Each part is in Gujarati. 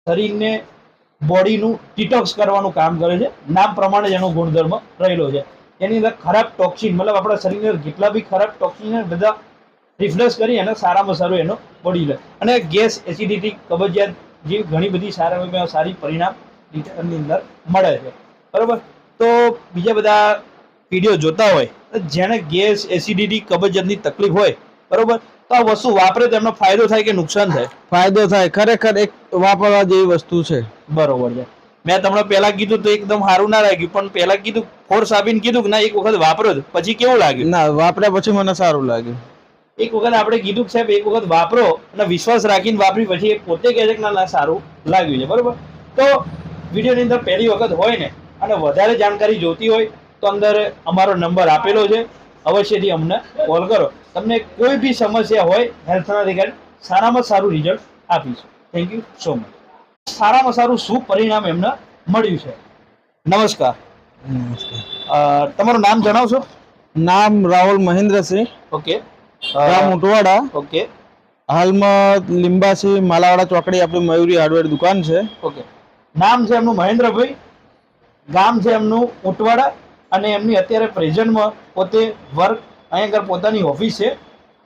શરીરને બોડીનું ડિટોક્સ કરવાનું કામ કરે છે. નામ પ્રમાણે જ એનો ગુણધર્મ રહેલો છે. એની અંદર ખરાબ ટોક્સિન મતલબ આપણા શરીરની અંદર જેટલા બી ખરાબ ટોક્સિન બધા રિફ્લેશ કરી અને સારામાં સારું એનો બોડી લે. અને ગેસ, એસિડિટી, કબજિયાત જેવી ઘણી બધી સારી પરિણામ ની અંદર મળે છે. બરોબર. તો બીજા બધા વિડીયો જોતા હોય જેને ગેસ, એસિડિટી, કબજિયાતની તકલીફ હોય, બરોબર, તો આ વસ્તુ વાપરે તો એમનો ફાયદો થાય કે નુકસાન થાય? ફાયદો થાય, ખરેખર એક વાપરવા જેવી વસ્તુ છે. બરોબર છે. મેં તમને પહેલા કીધું તો એકદમ સારું ના લાગ્યું, પણ પહેલા કીધું ફોર્સ આપીને કીધું કે ના એક વખત વાપરો પછી કેવું લાગ્યું? ના, વાપર્યા પછી મને સારું લાગ્યું. એક વખત આપણે કીધું કે સાહેબ એક વખત વાપરો અને વિશ્વાસ રાખીને વાપરી પછી પોતે કહે છે કે ના સારું લાગ્યું છે. બરોબર. તો વિડીયોની અંદર પહેલી વખત હોય ને અને વધારે જાણકારી જોતી હોય તો અંદર અમારો નંબર આપેલો છે, અવશ્યથી અમને કોલ કરો. તમને કોઈ બી સમસ્યા હોય હેલ્થના રિગાર્ડિંગ સારામાં સારું રિઝલ્ટ આપીશું. Thank you so much. સારામાં સારું શું પરિણામ એમને મળ્યું છે. નમસ્કાર. તમારું નામ જણાવશો? નામ રાહુલ મહેન્દ્રસિંહ. ઓકે. ગામ ઉટવાડા. ઓકે. હાલમાં લીંબાસી માલાવાડા ચોકડી આપણી મયુરી હાર્ડવેર દુકાન છે. ઓકે. નામ છે એમનું મહેન્દ્રભાઈ, ગામ છે એમનું ઉટવાડા, અને એમની અત્યારે પ્રેઝન્ટમાં પોતે વર્ક અહીંયા આગળ પોતાની ઓફિસ છે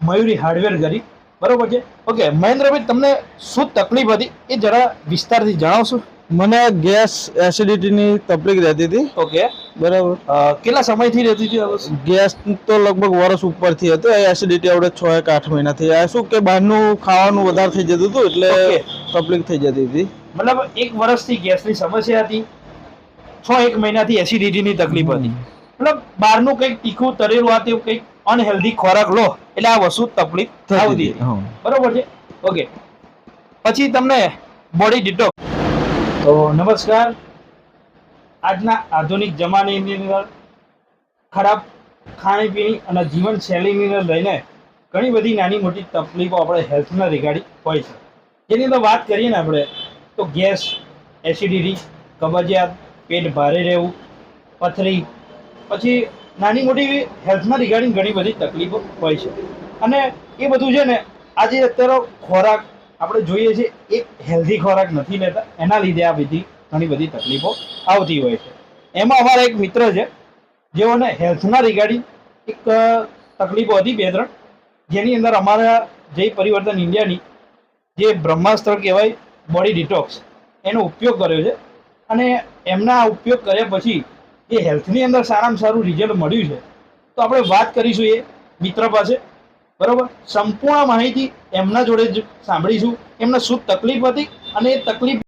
મયુરી હાર્ડવેર કરી. બરોબર છે. ઓકે મહેન્દ્રભાઈ, તમને શું તકલીફ હતી એ જરા વિસ્તારથી જણાવશો? મને ગેસ, એસિડિટીની તકલીફ રહેતી હતી. ઓકે. બરાબર. કેટલા સમયથી રહેતી હતી? ગેસ તો લગભગ વર્ષ ઉપરથી હતો. એસિડિટી આપણે 6 કે 8 મહિનાથી. આ શું કે બહારનું ખાવાનું વધારે થઈ જતું હતું એટલે તકલીફ થઈ જતી હતી. મતલબ 1 વર્ષથી ગેસની સમસ્યા હતી, 6-1 મહિનાથી એસિડિટીની તકલીફ હતી. મતલબ બહારનું કંઈક તીખું તળેલું આ તેવું કંઈક અનહેલ્ધી ખોરાક લો એટલે આ વસ્તુ તકલીફ આવતી હતી. બરોબર છે. ઓકે. પછી તમને બોડી ડિટોક્સ. તો નમસ્કાર. આજના આધુનિક જમાનાની અંદર ખરાબ ખાણીપીણી અને જીવનશૈલીને લઈને ઘણી બધી નાની મોટી તકલીફો આપણે હેલ્થના રિગાર્ડિંગ હોય છે. જેની અંદર વાત કરીએ ને આપણે તો ગેસ, એસિડિટી, કબજિયાત, પેટ ભારે રહેવું, પથરી, પછી નાની મોટી હેલ્થના રિગાર્ડિંગ ઘણી બધી તકલીફો હોય છે. અને એ બધું છે ને આજે અત્યારે ખોરાક આપણે જોઈએ છીએ એક હેલ્ધી ખોરાક નથી લેતા, એના લીધે આ બધી ઘણી બધી તકલીફો આવતી હોય છે. એમાં અમારા એક મિત્ર છે જેઓને હેલ્થના રિગાર્ડિંગ એક તકલીફો હતી 2-3, જેની અંદર અમારા જય પરિવર્તન ઇન્ડિયાની જે બ્રહ્માસ્ત્ર કહેવાય બોડી ડિટોક્સ એનો ઉપયોગ કર્યો છે. અને એમના ઉપયોગ કર્યા પછી એ હેલ્થની અંદર સારામાં સારું રિઝલ્ટ મળ્યું છે. તો આપણે વાત કરીશું એ મિત્ર પાસે. બરોબર. સંપૂર્ણ માહિતી એમના જોડે જ સાંભળીશું. એમને શું તકલીફ હતી અને એ તકલીફ